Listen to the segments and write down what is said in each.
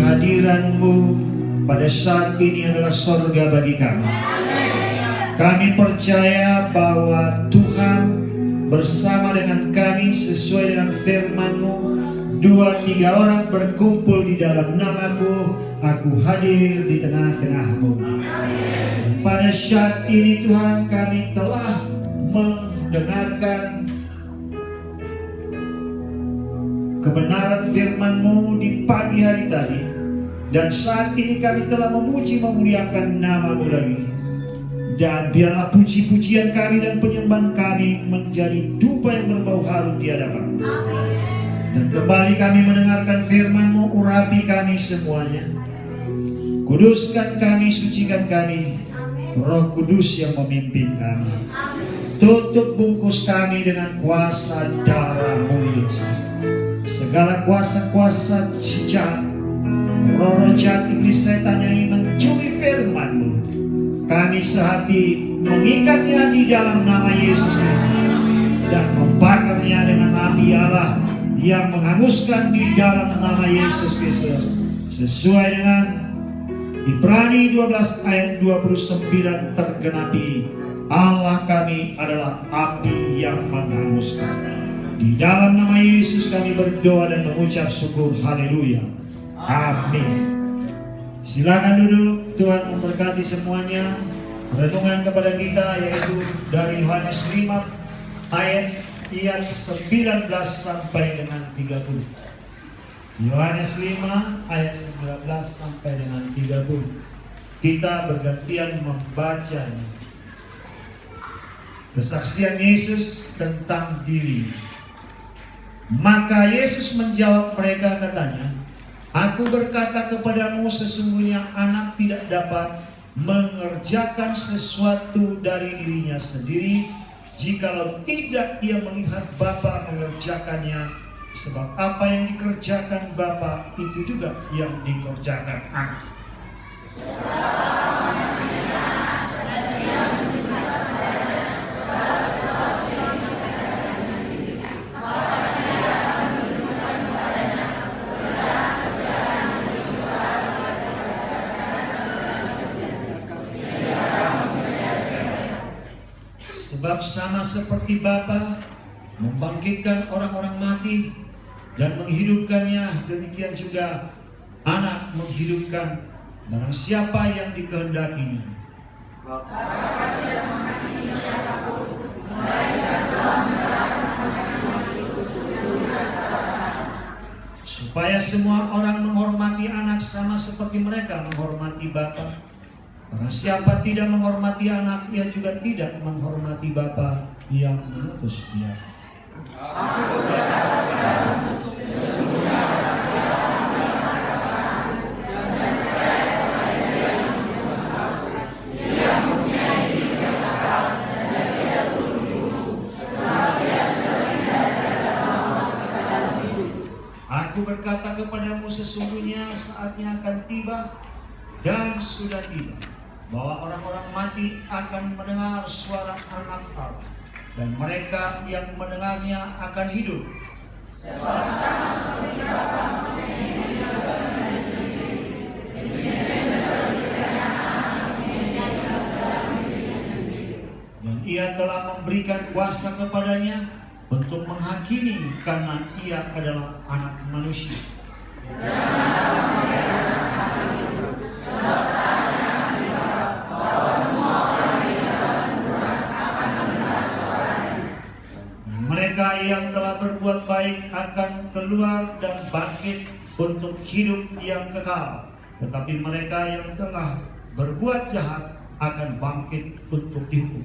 kehadiran-Mu pada saat ini adalah surga bagi kami. Kami percaya bahwa Tuhan bersama dengan kami sesuai dengan firman-Mu. 2-3 orang berkumpul di dalam nama-Ku, Aku hadir di tengah-tengah-Mu. Dan pada saat ini Tuhan, kami telah mendengarkan kebenaran firman-Mu di pagi hari tadi. Dan saat ini kami telah memuji memuliakan nama-Mu lagi. Dan biarlah puji-pujian kami dan penyembahan kami menjadi dupa yang berbau harum di hadapan-Mu. Dan kembali kami mendengarkan firman-Mu, urapi kami semuanya. Kuduskan kami, sucikan kami. Roh Kudus yang memimpin kami. Tutup bungkus kami dengan kuasa darah-Mu Yesus. Segala kuasa-kuasa jahat, roh-roh jahat iblis setan yang ingin mencuri firman-Mu, kami sehati mengikatnya di dalam nama Yesus Kristus dan membakarnya dengan api Allah yang menghanguskan di dalam nama Yesus Kristus. Sesuai dengan Ibrani 12 ayat 29 tergenapi, Allah kami adalah api yang menghanguskan. Di dalam nama Yesus kami berdoa dan mengucap syukur. Haleluya. Amin. Silakan duduk. Tuhan memberkati semuanya. Renungan kepada kita yaitu dari Yohanes 5 ayat 19 sampai dengan 30. Yohanes 5 ayat 19 sampai dengan 30. Kita bergantian membacanya. Kesaksian Yesus tentang diri. Maka Yesus menjawab mereka, katanya, Aku berkata kepadamu, sesungguhnya anak tidak dapat mengerjakan sesuatu dari dirinya sendiri jikalau tidak ia melihat Bapa mengerjakannya. Sebab apa yang dikerjakan Bapa itu juga yang dikerjakan Anak. Sebab sama seperti Bapa membangkitkan orang-orang mati dan menghidupkannya, demikian juga Anak menghidupkan barang siapa yang dikehendakinya. Supaya semua orang menghormati Anak sama seperti mereka menghormati Bapa. Barang siapa tidak menghormati Anak, ia juga tidak menghormati Bapa yang mengutus dia. Aku berkata kepadamu, sesungguhnya saatnya akan tiba dan sudah tiba, bahwa orang-orang mati akan mendengar suara Anak Allah, dan mereka yang mendengarnya akan hidup. Dan ia telah memberikan kuasa kepadanya untuk menghakimi, karena ia adalah Anak manusia. Mereka yang telah berbuat baik akan keluar dan bangkit untuk hidup yang kekal. Tetapi mereka yang telah berbuat jahat akan bangkit untuk dihukum.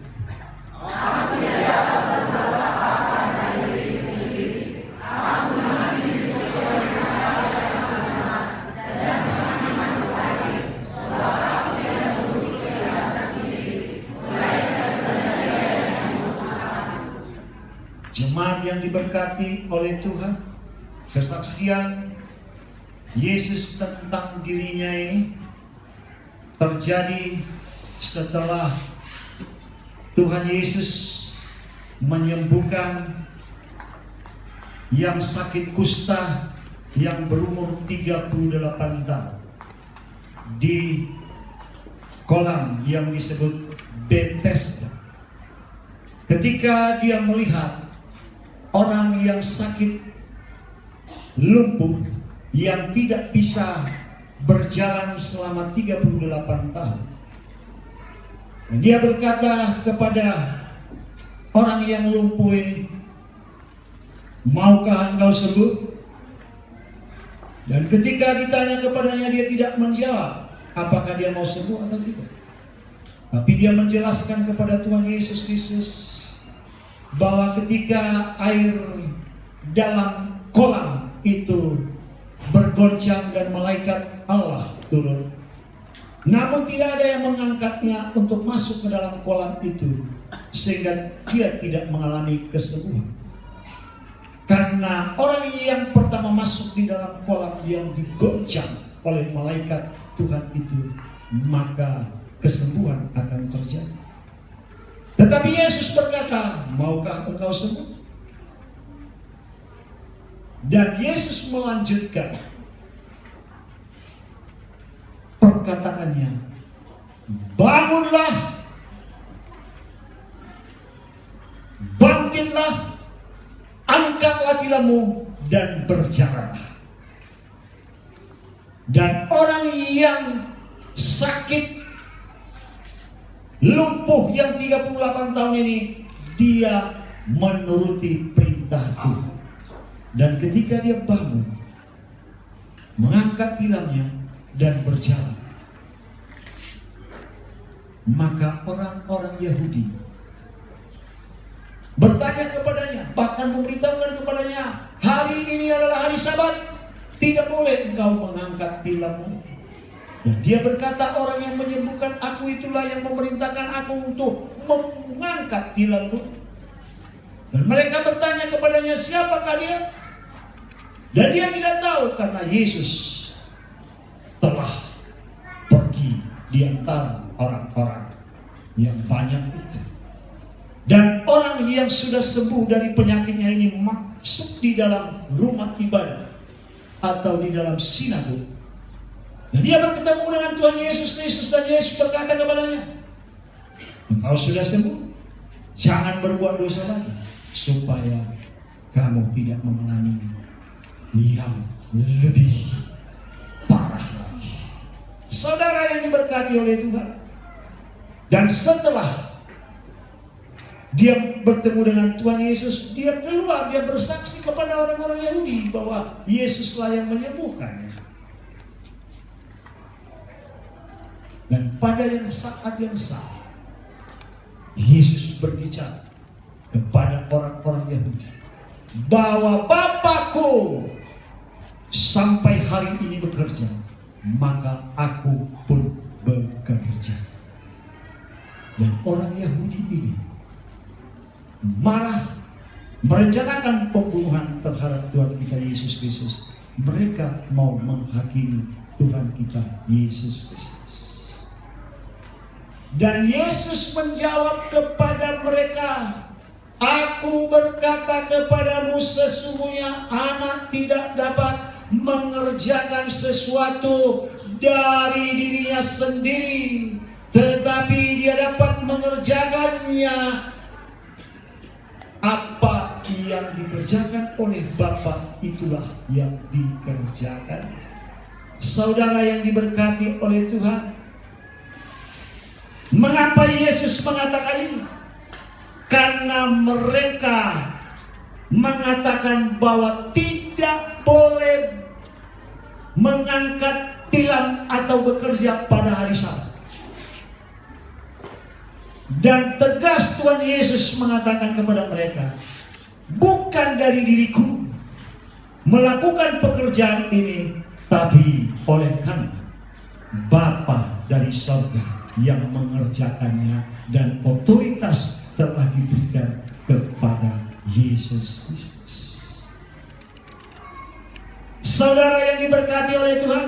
Aku tidak dapat berbuat apa-apa dari diri sendiri. Aku mengasihi sesuai dengan apa yang aku dengar dan menghakimi lagi. Sebab aku tidak memiliki atas sendiri, melainkan sebenarnya yang mengutuskan. Jemaat yang diberkati oleh Tuhan, kesaksian Yesus tentang dirinya ini terjadi setelah Tuhan Yesus menyembuhkan yang sakit kusta yang berumur 38 tahun. di kolam yang disebut Bethesda. Ketika dia melihat orang yang sakit lumpuh yang tidak bisa berjalan selama 38 tahun. Dia berkata kepada orang yang lumpuh ini, "Maukah engkau sembuh?" Dan ketika ditanya kepadanya, dia tidak menjawab apakah dia mau sembuh atau tidak. Tapi dia menjelaskan kepada Tuhan Yesus Kristus bahwa ketika air dalam kolam itu bergoncang dan malaikat Allah turun, namun tidak ada yang mengangkatnya untuk masuk ke dalam kolam itu, sehingga dia tidak mengalami kesembuhan. Karena orang yang pertama masuk di dalam kolam yang digoncang oleh malaikat Tuhan itu, maka kesembuhan akan terjadi. Tetapi Yesus berkata, "Maukah engkau sembuh?" Dan Yesus melanjutkan perkataannya, "Bangunlah, bangkitlah, angkatlah tilammu dan berjalanlah." Dan orang yang sakit lumpuh yang 38 tahun ini, dia menuruti perintah Tuhan. Dan ketika dia bangun, mengangkat tilamnya dan berjalan, maka orang-orang Yahudi bertanya kepadanya, bahkan memberitahukan kepadanya, "Hari ini adalah hari Sabat, tidak boleh engkau mengangkat tilammu." Dan dia berkata, "Orang yang menyembuhkan aku itulah yang memerintahkan aku untuk mengangkat tilammu." Dan mereka bertanya kepadanya, "Siapakah dia?" Dan dia tidak tahu, karena Yesus telah pergi di antara orang-orang yang banyak itu. Dan orang yang sudah sembuh dari penyakitnya ini masuk di dalam rumah ibadah atau di dalam sinagog. Dan dia bertemu dengan Tuhan Yesus Kristus, dan Yesus berkata kepadanya, "Engkau sudah sembuh, jangan berbuat dosa lagi, supaya kamu tidak mengalami yang lebih parah lagi." Saudara yang diberkati oleh Tuhan, dan setelah dia bertemu dengan Tuhan Yesus, dia keluar, dia bersaksi kepada orang-orang Yahudi bahwa Yesuslah yang menyembuhkannya. Dan pada saat yang sama, Yesus berbicara kepada orang-orang Yahudi bahwa Bapakku sampai hari ini bekerja, maka aku pun bekerja. Dan orang Yahudi ini marah, merencanakan pembunuhan terhadap Tuhan kita Yesus Kristus. Mereka mau menghakimi Tuhan kita Yesus Kristus. Dan Yesus menjawab kepada mereka, "Aku berkata kepadamu, sesungguhnya anak tidak dapat mengerjakan sesuatu dari dirinya sendiri, tetapi dia dapat mengerjakannya apa yang dikerjakan oleh Bapa, itulah yang dikerjakan." Saudara yang diberkati oleh Tuhan, mengapa Yesus mengatakan ini? Karena mereka mengatakan bahwa tidak boleh mengangkat tilam atau bekerja pada hari Sabat. Dan tegas Tuhan Yesus mengatakan kepada mereka, "Bukan dari diriku melakukan pekerjaan ini, tapi oleh karena Bapa dari surga yang mengerjakannya, dan otoritas telah diberikan kepada Yesus Kristus." Saudara yang diberkati oleh Tuhan,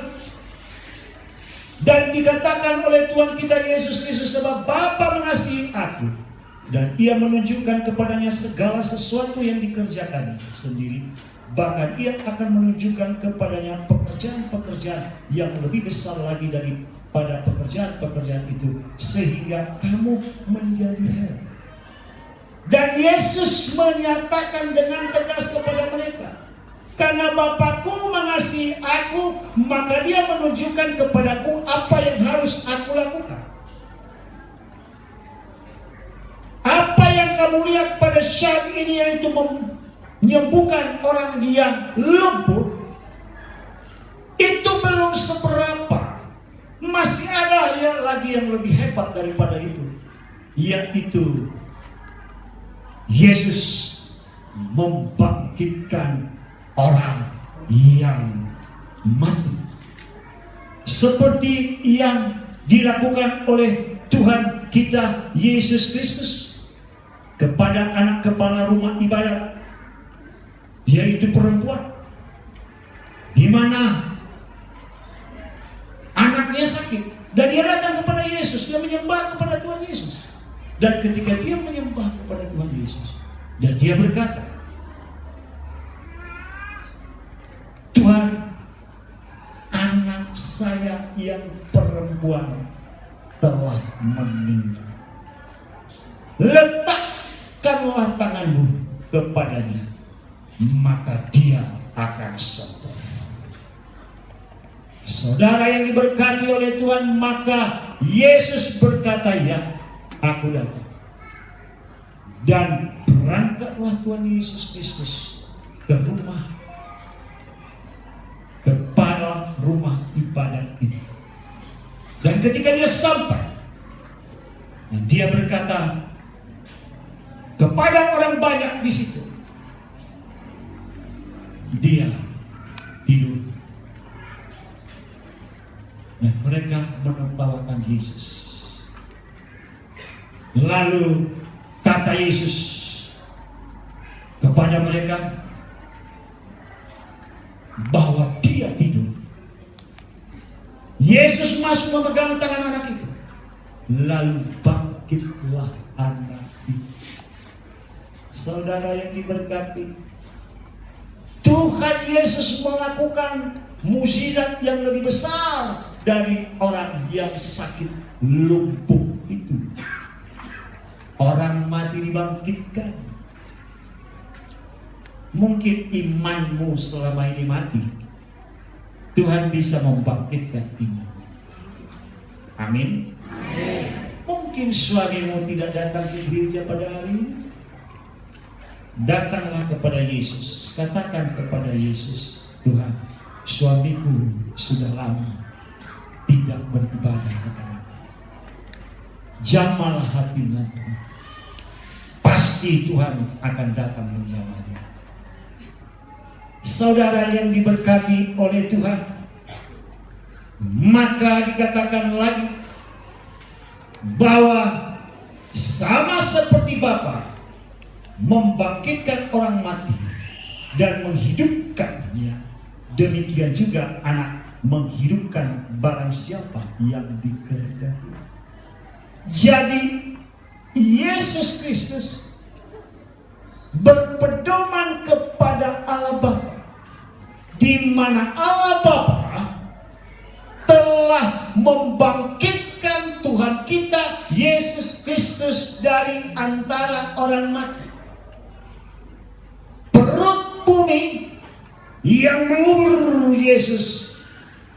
dan dikatakan oleh Tuhan kita Yesus Kristus, sebab Bapa mengasihi aku, dan Ia menunjukkan kepadanya segala sesuatu yang dikerjakan sendiri, bahkan ia akan menunjukkan kepadanya pekerjaan-pekerjaan yang lebih besar lagi daripada pekerjaan-pekerjaan itu, sehingga kamu menjadi heran. Dan Yesus menyatakan dengan tegas kepada mereka, karena Bapakku mengasihi aku, maka dia menunjukkan kepadaku apa yang harus aku lakukan. Apa yang kamu lihat pada saat ini, yaitu menyembuhkan orang yang lumpuh, itu belum seberapa. Masih ada lagi yang lebih hebat daripada itu, yaitu Yesus membangkitkan orang yang mati, seperti yang dilakukan oleh Tuhan kita Yesus Kristus kepada anak kepala rumah ibadat, yaitu perempuan, di mana anaknya sakit dan dia datang kepada Yesus, dia menyembah kepada Tuhan Yesus. Dan ketika dia menyembah kepada Tuhan Yesus, dan dia berkata, Tuhan, anak saya yang perempuan telah meninggal. Letakkanlah tanganmu kepadanya, maka dia akan sembuh. Saudara yang diberkati oleh Tuhan, maka Yesus berkata, ya, aku datang. Dan berangkatlah Tuhan Yesus Kristus kepada rumah ibadat itu. Dan ketika dia sampai, dan dia berkata kepada orang banyak di situ, dia tidur. Dan mereka menertawakan Yesus. Lalu kata Yesus kepada mereka bahwa dia tidur. Yesus masuk memegang tangan anak itu, lalu bangkitlah anak itu. Saudara yang diberkati, Tuhan Yesus melakukan mukjizat yang lebih besar dari orang yang sakit lumpuh itu. Orang mati dibangkitkan. Mungkin imanmu selama ini mati, Tuhan bisa membangkitkan iman. Amin. Mungkin suamimu tidak datang ke gereja pada hari ini. Datanglah kepada Yesus. Katakan kepada Yesus, Tuhan, suamiku sudah lama tidak beribadah kepada-Mu. Jamahlah hatinya. Pasti Tuhan akan datang menjamahnya. Saudara yang diberkati oleh Tuhan, maka dikatakan lagi bahwa sama seperti Bapa membangkitkan orang mati dan menghidupkannya, demikian juga Anak menghidupkan barang siapa yang dikehendaki. Jadi Yesus Kristus berpedoman kepada Allah Bapa, di mana Allah Bapa telah membangkitkan Tuhan kita Yesus Kristus dari antara orang mati. Perut bumi yang mengubur Yesus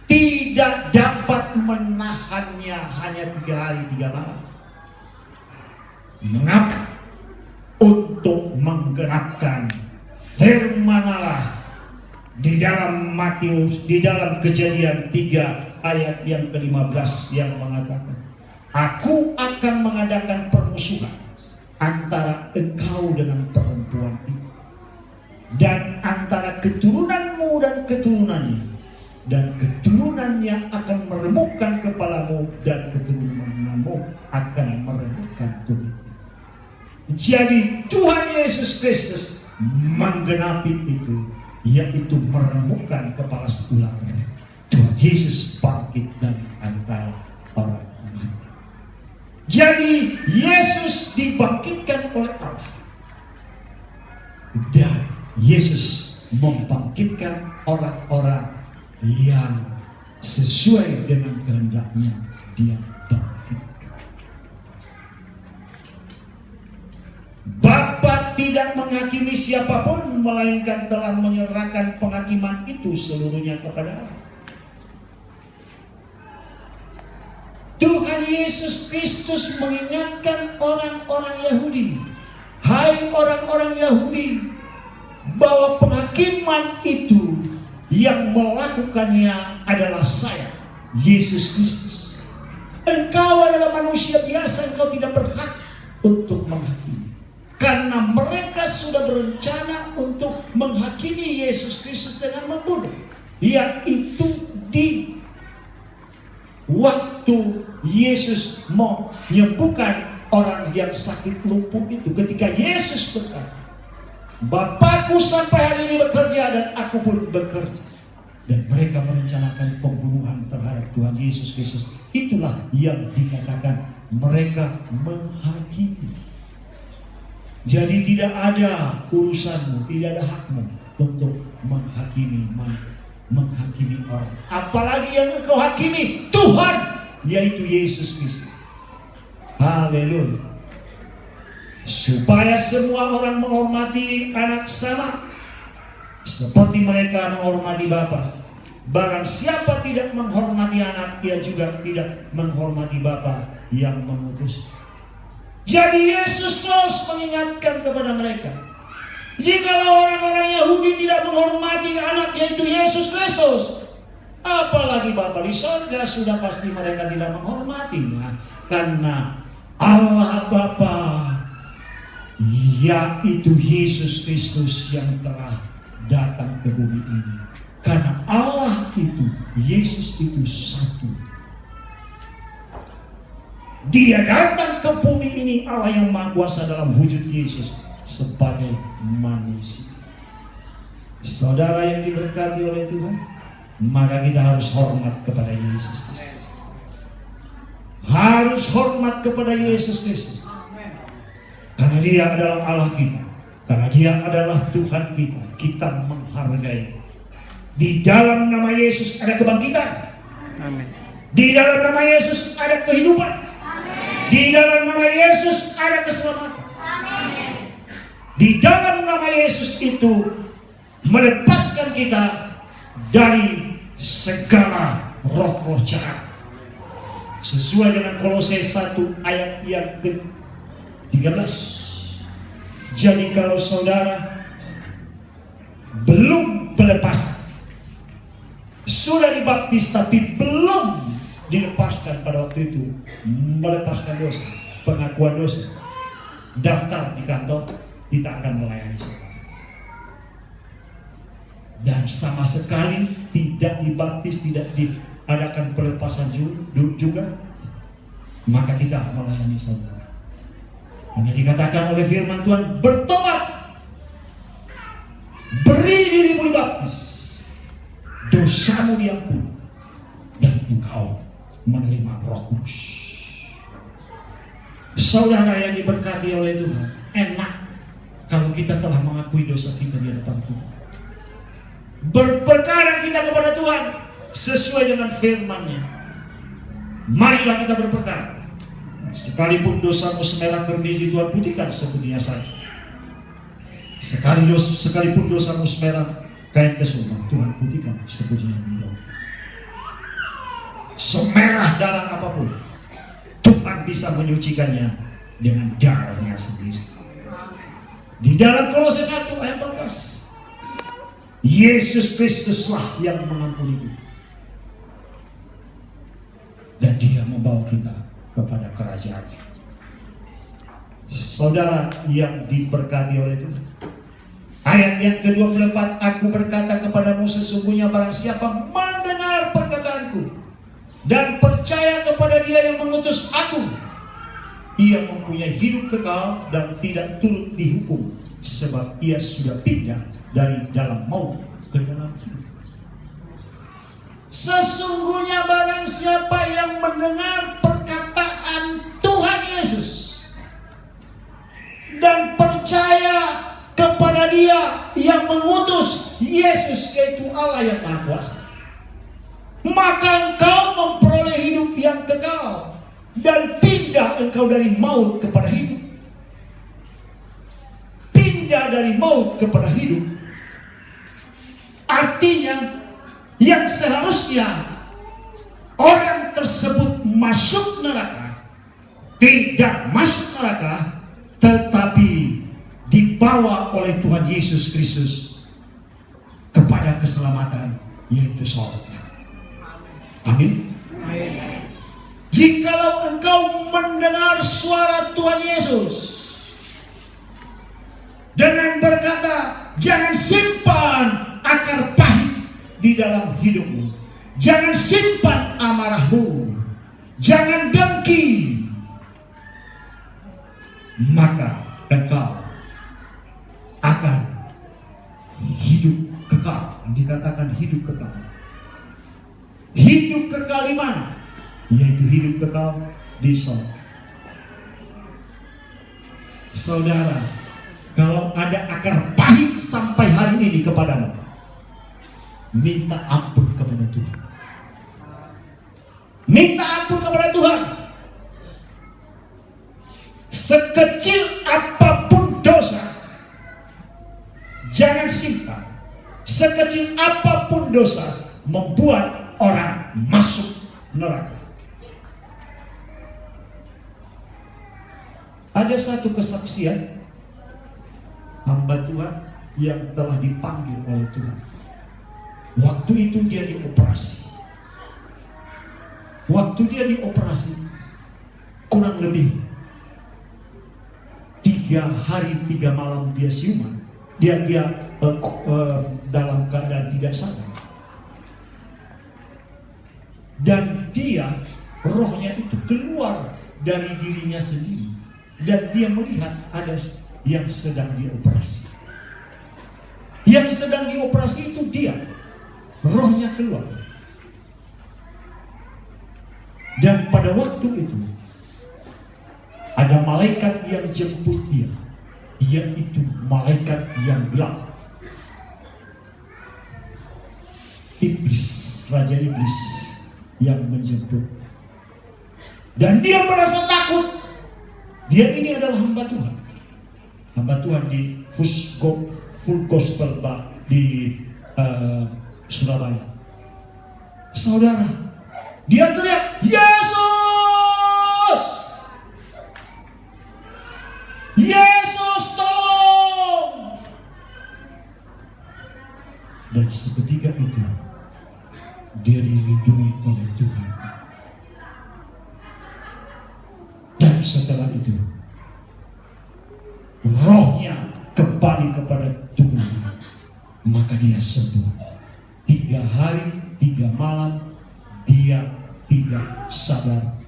tidak dapat menahannya hanya 3 hari 3 malam. Mengapa? Untuk menggenapkan firman Allah di dalam Matius, di dalam Kejadian 3 ayat yang ke-15 yang mengatakan, Aku akan mengadakan permusuhan antara engkau dengan perempuan itu, dan antara keturunanmu dan keturunannya, dan keturunannya akan meremukkan kepalamu, dan keturunanmu akan meremukkan tulangmu. Jadi Tuhan Yesus Kristus menggenapi itu, yaitu meremukkan kepala setulang. Tuhan Yesus bangkit dari antara orang mati. Jadi Yesus dibangkitkan oleh Allah, dan Yesus membangkitkan orang-orang yang sesuai dengan kehendaknya dia bangkitkan. Bapa tidak menghakimi siapapun, melainkan telah menyerahkan penghakiman itu seluruhnya kepada Allah. Tuhan Yesus Kristus mengingatkan orang-orang Yahudi, hai orang-orang Yahudi, bahwa penghakiman itu yang melakukannya adalah saya, Yesus Kristus. Engkau adalah manusia biasa, engkau tidak berhak untuk menghakimi. Karena mereka sudah berencana untuk menghakimi Yesus Kristus dengan membunuh. Yaitu di waktu Yesus mau menyembuhkan orang yang sakit lumpuh itu. Ketika Yesus berkata, Bapakku sampai hari ini bekerja dan aku pun bekerja. Dan mereka merencanakan pembunuhan terhadap Tuhan Yesus Kristus. Itulah yang dikatakan mereka menghakimi. Jadi tidak ada urusanmu, tidak ada hakmu untuk menghakimi orang. Apalagi yang engkau hakimi Tuhan, yaitu Yesus Kristus. Haleluya. Supaya semua orang menghormati anak sama seperti mereka menghormati Bapa. Barang siapa tidak menghormati anak, dia juga tidak menghormati Bapa yang mengutus. Jadi Yesus terus mengingatkan kepada mereka, jikalau orang-orang Yahudi tidak menghormati anak, yaitu Yesus Kristus, apalagi Bapa di surga sudah pasti mereka tidak menghormatinya. Karena Allah Bapa, yaitu Yesus Kristus yang telah datang ke bumi ini. Karena Allah itu, Yesus itu satu. Dia datang ke bumi ini, Allah yang Maha Kuasa dalam wujud Yesus sebagai manusia. Saudara yang diberkati oleh Tuhan, maka kita harus hormat kepada Yesus Kristus. Harus hormat kepada Yesus Kristus. Karena dia adalah Allah kita. Karena dia adalah Tuhan kita. Kita menghargai. Di dalam nama Yesus ada kebangkitan. Amin. Di dalam nama Yesus ada kehidupan. Amin. Di dalam nama Yesus ada keselamatan. Amin. Di dalam nama Yesus itu melepaskan kita dari segala roh-roh jahat. Sesuai dengan Kolose 1 ayat yang ke-13. Jadi kalau saudara belum berlepas, sudah dibaptis tapi belum dilepaskan pada waktu itu, melepaskan dosa, pengakuan dosa, daftar di kantor, kita akan melayani saya. Dan sama sekali tidak dibaptis, tidak diadakan pelepasan juga, maka kita melayani saudara. Hanya dikatakan oleh firman Tuhan, bertobat, beri dirimu dibaptis, dosamu diampuni, dan engkau menerima Roh Kudus. Saudara yang diberkati oleh Tuhan, enak kalau kita telah mengakui dosa kita di hadapan Tuhan. Berperkara kita kepada Tuhan sesuai dengan firman-Nya. Marilah kita berperkara. Sekalipun dosamu semerah kerdisi, Tuhan putihkan seputihnya salju. Sekalipun dosamu semerah kain kesumat, Tuhan putihkan seputihnya bidau. Semerah darah apapun, Tuhan bisa menyucikannya dengan darahnya sendiri. Di dalam Kolose 1 ayat 14, Yesus Kristuslah yang mengampuni kita. Dan dia membawa kita kepada kerajaannya. Saudara yang diberkati oleh Tuhan, ayat yang ke-24, aku berkata kepadamu, sesungguhnya barang siapa mendengar perkataanku dan percaya kepada dia yang mengutus aku, ia mempunyai hidup kekal dan tidak turut dihukum, sebab ia sudah pindah dari dalam maut ke dalam hidup. Sesungguhnya barang siapa yang mendengar perkataan Tuhan Yesus dan percaya kepada dia yang mengutus Yesus, yaitu Allah yang Maha Kuasa, maka engkau memperoleh hidup yang kekal dan pindah engkau dari maut kepada hidup. Pindah dari maut kepada hidup artinya yang seharusnya orang tersebut masuk neraka, tidak masuk neraka, tetapi dibawa oleh Tuhan Yesus Kristus kepada keselamatan, yaitu surga. Amin. Jikalau engkau mendengar suara Tuhan Yesus dengan berkata, jangan simpan akar pahit di dalam hidupmu, jangan simpan amarahmu, jangan dengki, maka engkau akan hidup kekal. Dikatakan hidup kekal. Hidup kekal di mana? Yaitu hidup kekal di surga. Saudara, kalau ada akar pahit sampai hari ini kepadamu, minta ampun kepada Tuhan. Minta ampun kepada Tuhan. Sekecil apapun dosa, jangan simpan. Sekecil apapun dosa membuat orang masuk neraka. Ada satu kesaksian hamba Tuhan yang telah dipanggil oleh Tuhan. Waktu itu dia dioperasi. Waktu dia dioperasi, kurang lebih 3 hari 3 malam dia siuman. Dia dalam keadaan tidak sadar. Dan dia, rohnya itu keluar dari dirinya sendiri. Dan dia melihat ada yang sedang dioperasi. Yang sedang dioperasi itu dia, rohnya keluar. Dan pada waktu itu ada malaikat yang jemput dia, yaitu malaikat yang gelap. Iblis, raja iblis yang menjemput. Dan dia merasa takut. Dia ini adalah hamba Tuhan. Hamba Tuhan di Full Gospel di Surabaya. Saudara, dia teriak, Yesus! Yesus tolong! Dan seketika itu dia dilindungi oleh Tuhan. Dan setelah itu rohnya kembali kepada tubuhnya, maka dia sembuh. 3 hari 3 malam dia tidak sadar,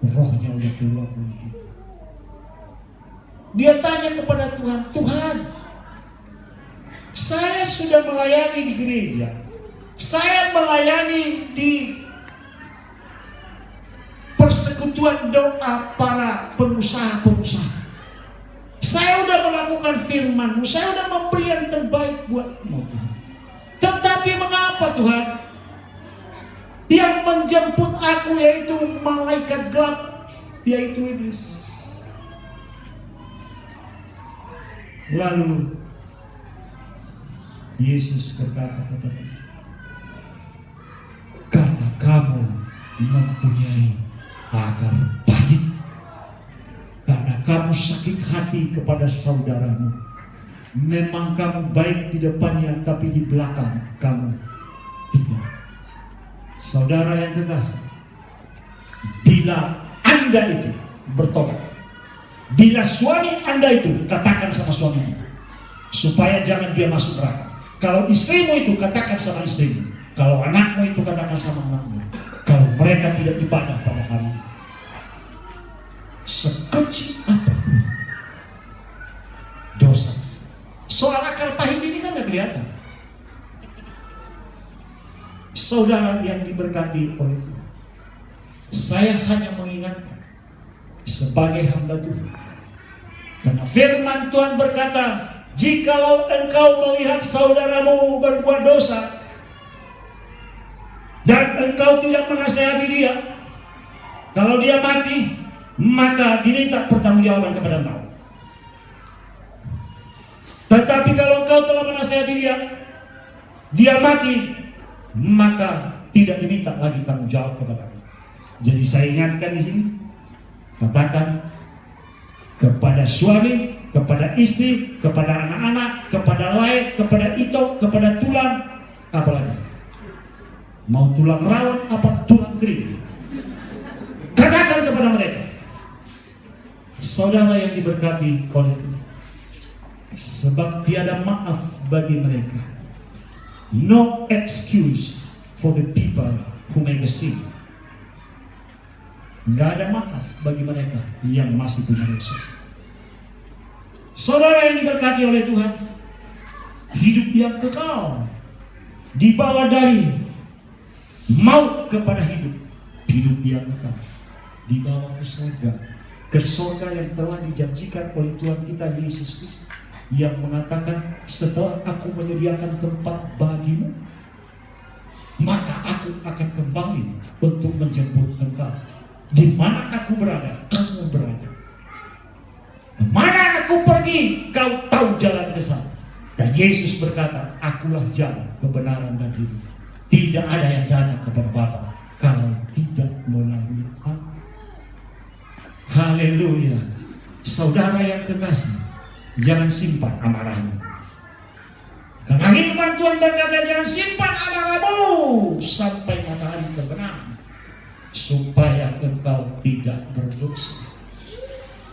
rohnya udah keluar dari dia. Dia tanya kepada Tuhan, Tuhan, saya sudah melayani di gereja, saya melayani di persekutuan doa para pengusaha-pengusaha. Saya sudah melakukan firman-Mu, saya sudah memberi yang terbaik buat-Mu, Tuhan. Tetapi mengapa Tuhan, yang menjemput aku yaitu malaikat gelap, yaitu iblis? Lalu Yesus berkata kepada-Nya, karena kamu mempunyai akar pahit, karena kamu sakit hati kepada saudaramu. Memang kamu baik di depannya, tapi di belakang kamu tidak. Saudara yang kekasih, bila Anda itu bertobat, bila suami Anda itu, katakan sama suamimu supaya jangan dia masuk neraka. Kalau istrimu itu, katakan sama istrimu. Kalau anakmu itu, katakan sama anakmu. Kalau mereka tidak ibadah pada hari ini, sekecil apapun dosa. Soal akar pahit ini kan gak kelihatan. Saudara yang diberkati oleh Tuhan, saya hanya mengingatkan sebagai hamba Tuhan, karena firman Tuhan berkata, Jikalau engkau melihat saudaramu berbuat dosa dan engkau tidak menasihati dia, kalau dia mati, maka diminta pertanggungjawaban kepada engkau. Tetapi kalau engkau telah menasihati dia, dia mati, maka tidak diminta lagi tanggung jawab kepada engkau. Jadi saya ingatkan di sini, katakan kepada suami, kepada istri, kepada anak-anak, kepada lain, kepada ito, kepada tulang, apalagi mau tulang rawon apa tulang kering, katakan kepada mereka, saudara yang diberkati oleh Tuhan, sebab tiada maaf bagi mereka, no excuse for the people who make a sin. Nggak ada maaf bagi mereka yang masih punya dosa. Saudara yang diberkati oleh Tuhan, hidup yang kekal dibawa dari maut kepada hidup, hidup yang kekal dibawa ke surga yang telah dijanjikan oleh Tuhan kita Yesus Kristus, yang mengatakan, setelah aku menyediakan tempat bagimu, maka aku akan kembali untuk menjemput engkau. Di mana aku berada, kamu berada. Kemana aku pergi, kau tahu jalan ke sana. Dan Yesus berkata, akulah jalan, kebenaran dan hidup. Tidak ada yang datang kepada Bapa kalau tidak melalui aku. Haleluya. Saudara yang kekasih, jangan simpan amarahmu. Karena firman Tuhan berkata, jangan simpan amarahmu sampai matahari terbenam, supaya engkau tidak berdosa.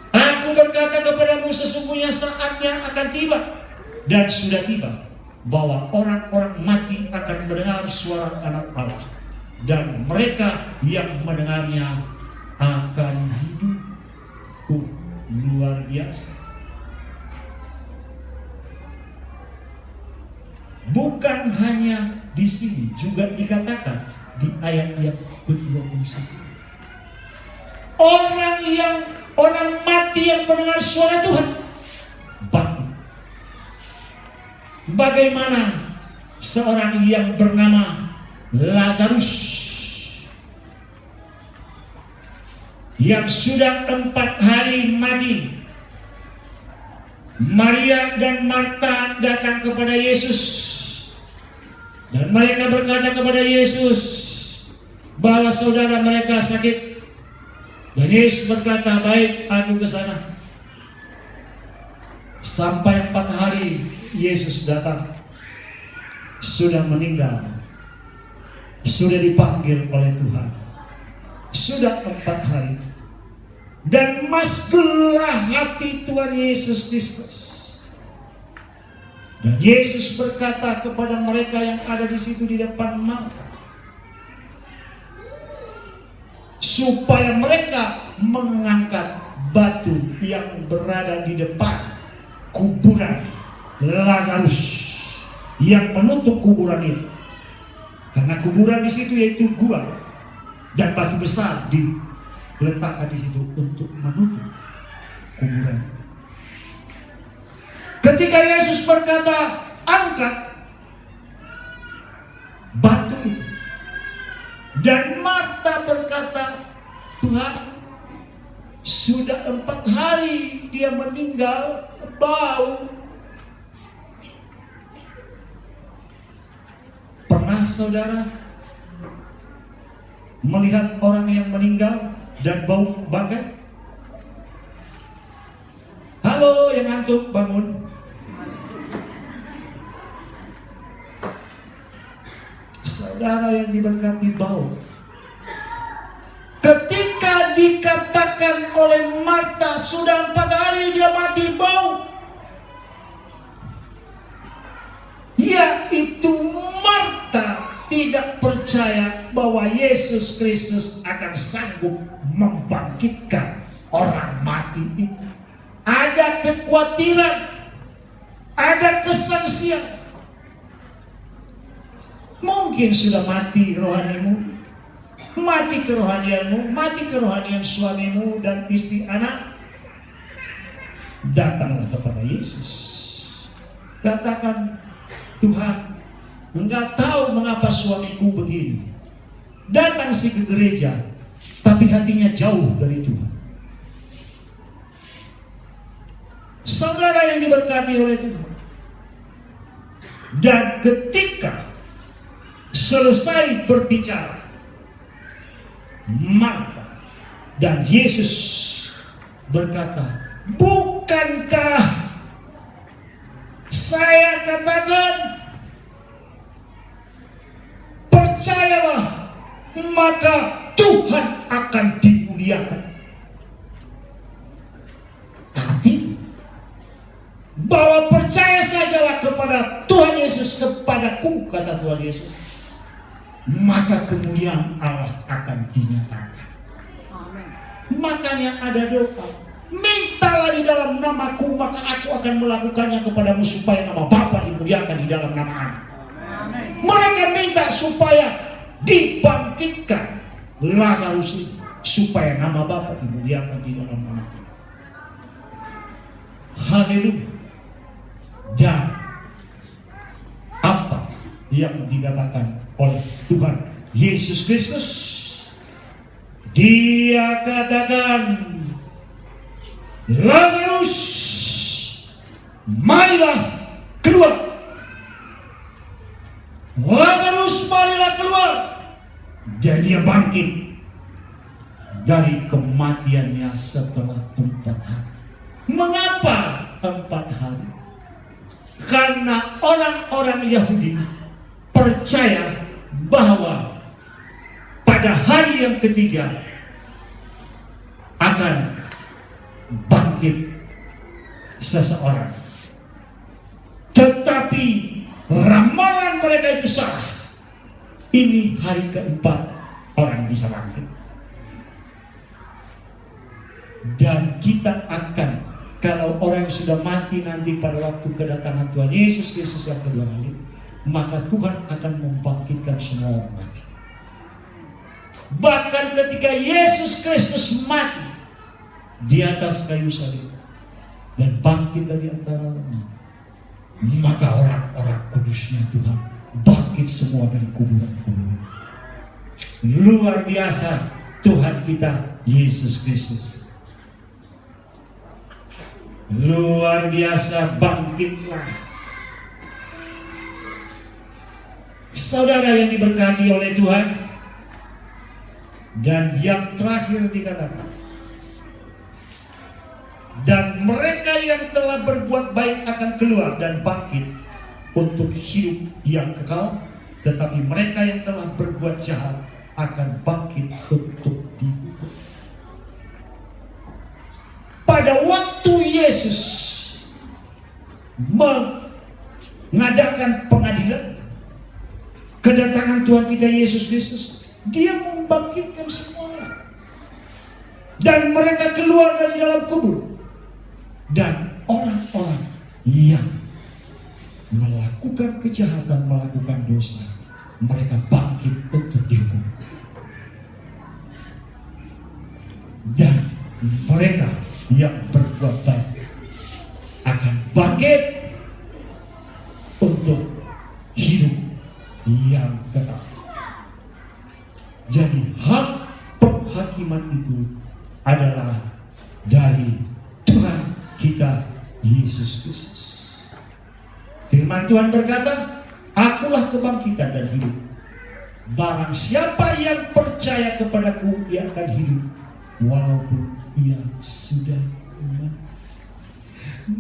Aku berkata kepadamu, sesungguhnya saatnya akan tiba dan sudah tiba, bahwa orang-orang mati akan mendengar suara Anak Allah, dan mereka yang mendengarnya akan hidup. Luar biasa. Bukan hanya di sini, juga dikatakan di ayat yang ke-21. Orang mati yang mendengar suara Tuhan bangkit. Bagaimana seorang yang bernama Lazarus yang sudah 4 hari mati, Maria dan Marta datang kepada Yesus dan mereka berkata kepada Yesus bahwa saudara mereka sakit. Dan Yesus berkata, baik, aku ke sana. Sampai 4 hari Yesus datang, sudah meninggal, sudah dipanggil oleh Tuhan, sudah 4 hari. Dan maskullah hati Tuhan Yesus Kristus. Dan Yesus berkata kepada mereka yang ada di situ di depan Marta, supaya mereka mengangkat batu yang berada di depan kuburan Lazarus yang menutup kuburan itu. Karena kuburan di situ yaitu gua, dan batu besar diletakkan di situ untuk menutup kuburan itu. Ketika Yesus berkata, angkat batu itu, dan Marta berkata, Tuhan, sudah 4 hari dia meninggal, bau. Pernah saudara melihat orang yang meninggal dan bau bangkai? Halo yang ngantuk, bangun. Saudara yang diberkati, bau. Ketika dikatakan oleh Marta sudah 4 hari dia mati, bau, yaitu Marta tidak percaya bahwa Yesus Kristus akan sanggup membangkitkan orang mati itu. Ada kekhawatiran, ada kesangsian. Mungkin sudah mati rohanimu, mati kerohanianmu, mati kerohanian suamimu dan istri anak. Datanglah kepada Yesus. Katakan, Tuhan, enggak tahu mengapa suamiku begini. Datang sih ke gereja, tapi hatinya jauh dari Tuhan. Saudara yang diberkati oleh Tuhan. Dan ketika selesai berbicara, Marta dan Yesus berkata, bukankah saya katakan, percayalah, maka Tuhan akan dimuliakan. Arti bahwa percaya sajalah kepada Tuhan Yesus, kepadaku, kata Tuhan Yesus, maka kemuliaan Allah akan dinyatakan. Amen. Makanya ada doa, mintalah di dalam namaku, maka aku akan melakukannya kepadamu, supaya nama Bapa dimuliakan di dalam nama Anak. Amen. Mereka minta supaya dibangkitkan Lazarus, supaya nama Bapa dimuliakan di dalam nama Anak. Haleluya. Dan apa yang dikatakan oleh Tuhan Yesus Kristus? Dia katakan, Lazarus, marilah keluar. Lazarus, marilah keluar. Dan dia bangkit dari kematiannya setelah 4 hari. Mengapa 4 hari? Karena orang-orang Yahudi percaya bahwa pada hari yang ketiga akan bangkit seseorang. Tetapi ramalan mereka itu salah. Ini hari keempat orang bisa bangkit. Dan kita akan, kalau orang yang sudah mati nanti pada waktu kedatangan Tuhan Yesus Kristus yang kedua kali, maka Tuhan akan membangkitkan semua orang mati. Bahkan ketika Yesus Kristus mati di atas kayu salib dan bangkit dari antara orang, maka orang-orang kudusnya Tuhan bangkit semua dari kuburan-kuburan. Luar biasa Tuhan kita Yesus Kristus. Luar biasa, bangkitlah. Saudara yang diberkati oleh Tuhan. Dan yang terakhir dikatakan, dan mereka yang telah berbuat baik akan keluar dan bangkit untuk hidup yang kekal, tetapi mereka yang telah berbuat jahat akan bangkit untuk dihukum. Pada waktu Yesus mengadakan pengadilan, kedatangan Tuhan kita Yesus Kristus, Dia membangkitkan semua orang. Dan mereka keluar dari dalam kubur. Dan orang-orang yang melakukan kejahatan, melakukan dosa, mereka bangkit untuk dihukum. Dan mereka yang berbuat baik akan bangkit untuk hidup yang kekal. Jadi hak penghakiman itu adalah dari Tuhan kita Yesus Kristus. Firman Tuhan berkata, akulah kebangkitan dan hidup. Barang siapa yang percaya kepadaku, ia akan hidup walaupun ia sudah mati.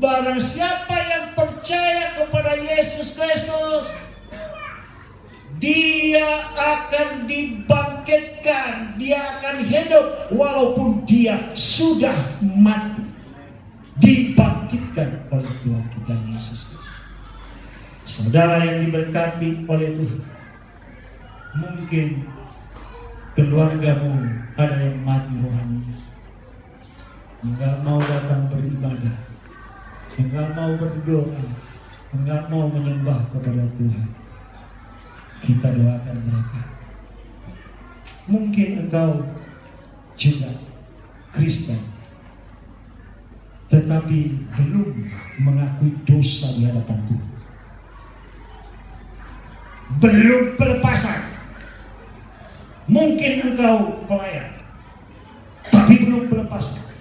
Barang siapa yang percaya kepada Yesus Kristus, dia akan dibangkitkan, dia akan hidup walaupun dia sudah mati. Dibangkitkan oleh Tuhan kita Yesus Kristus. Saudara yang diberkati oleh Tuhan, mungkin keluargamu ada yang mati rohani, enggak mau datang beribadah, enggak mau berdoa, enggak mau menyembah kepada Tuhan. Kita doakan mereka. Mungkin engkau juga Kristen, tetapi tetapi belum mengakui dosa di hadapan Tuhan. Belum pelepasan. Mungkin engkau pelayan, tapi belum pelepasan.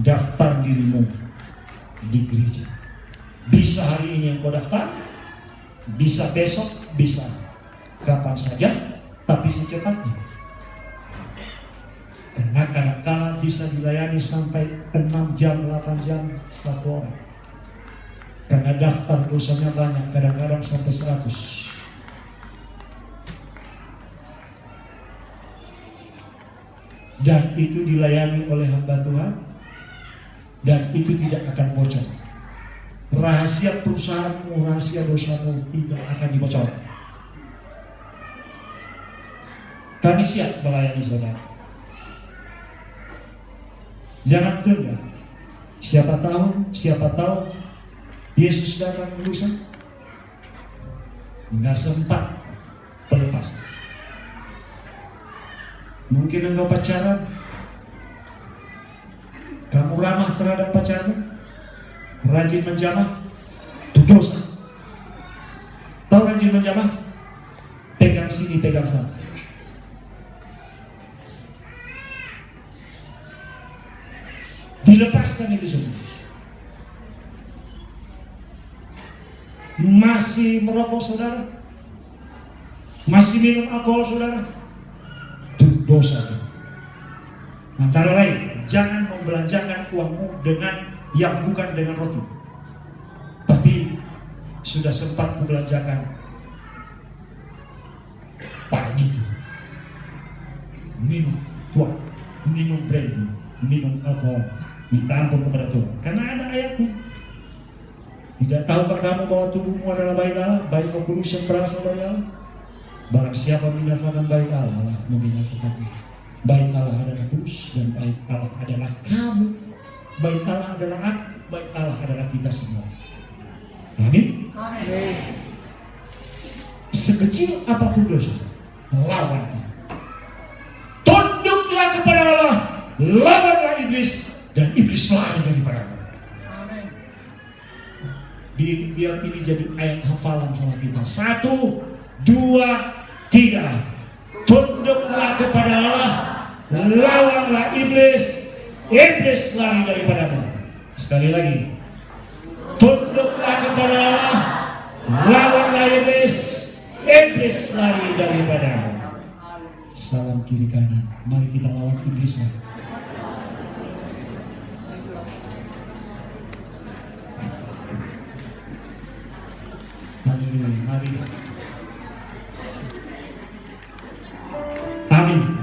Daftar dirimu di gereja. Bisa hari ini engkau daftar, bisa besok, bisa kapan saja, tapi secepatnya. Karena kadang-kadang bisa dilayani sampai 6 jam, 8 jam satu orang. Karena daftar dosanya banyak, kadang-kadang sampai 100. Dan itu dilayani oleh hamba Tuhan, dan itu tidak akan bocor. Rahasia perusahaanmu, rahasia dosamu tidak akan dibocor. Kami siap melayani saudara. Jangan tunda. Siapa tahu Yesus datang lusa. Nggak sempat pelepasan. Mungkin engkau pacaran, kamu ramah terhadap pacarmu, rajin menjamah, itu dosa. Tahu rajin menjamah? Pegang sini, pegang sana. Dilepaskan itu semua. Masih merokok saudara, masih minum alkohol saudara, itu dosa. Antara lain, jangan membelanjakan uangmu dengan yang bukan dengan roti, tapi sudah sempat membelanjakan pagi itu minum tuak, minum brandy, minum alkohol, minta ampun kepada Tuhan. Karena ada ayatnya. Tidak tahukah kamu bahwa tubuhmu adalah bait Allah, bait kudus yang berasal dari Allah? Barang siapa membinasakan bait Allah, membinasakannya. Bait Allah adalah kudus dan bait Allah adalah kamu. Bait Allah adalah aku, bait Allah adalah kita semua. Amin. Amin. Sekecil apapun dosa, lawannya. Tunduklah kepada Allah, lawanlah iblis, dan iblis lari daripada Allah. Biar ini jadi ayat hafalan sama kita. 1, 2, 3. Tunduklah kepada Allah, lawanlah iblis, iblis lari daripadamu. Sekali lagi, tunduklah kepada Allah, lawanlah iblis, iblis lari daripadamu. Salam kiri kanan, mari kita lawan iblis lagi. Haleluya, mari. Amin.